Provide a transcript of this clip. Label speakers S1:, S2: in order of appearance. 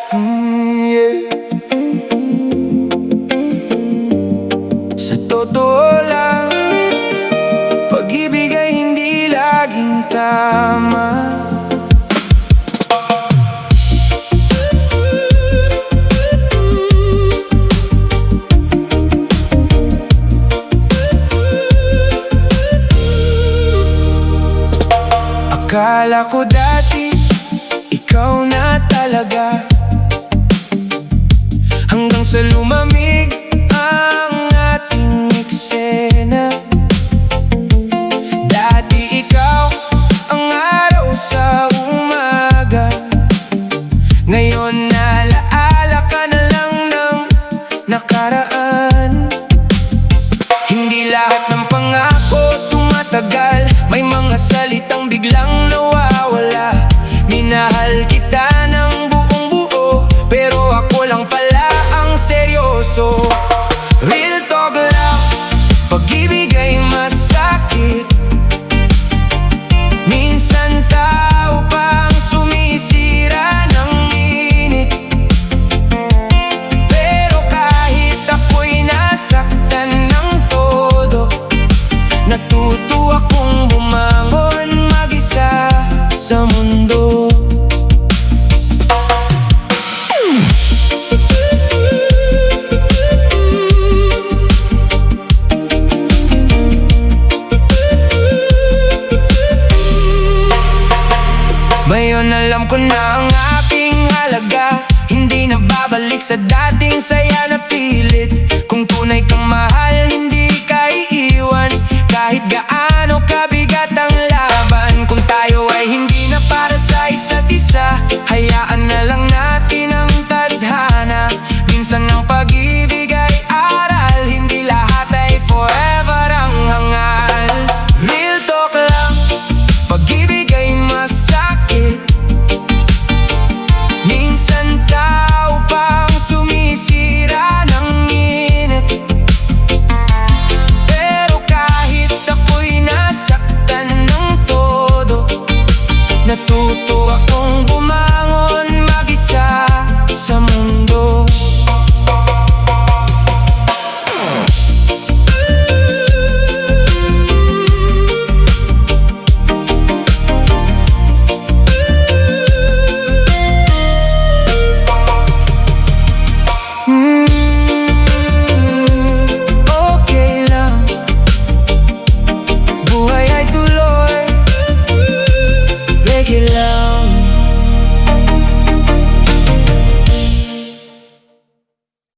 S1: Yeah. Sa totoo lang, pag-ibig ay hindi laging tama. Akala ko dati, ikaw na talaga, hanggang sa lumamig ang ating eksena. Dati ikaw ang araw sa umaga, ngayon naalaala ka na lang ng nakaraan. Hindi lahat ng pangako tumatagal, may mga salitang biglang nawawala. Minahal kita ng buong buo, pero ako lang pala ang seryoso. Real talk lang, pag-ibig ay masakit. Minsan tao pang sumisira ng init, pero kahit ako'y nasaktan ng todo, natuto akong bumangon mag-isa sa mundo. Ngayon alam ko na ang aking halaga, hindi na babalik sa dating saya na pilit. Kung tunay kang mahal, hindi ka iiwan, kahit gaano kabigat ang laban. Kung tayo ay hindi na para sa isa't isa, hayaan na lang natin ang tadhana. Minsan ang pag-ibig ay aral, hindi lahat ay forever ang hangal. Real talk lang, pag-ibig ay masakit. Minsan tao pang sumisira ng init, pero kahit ako'y nasaktan ng todo, natuto akong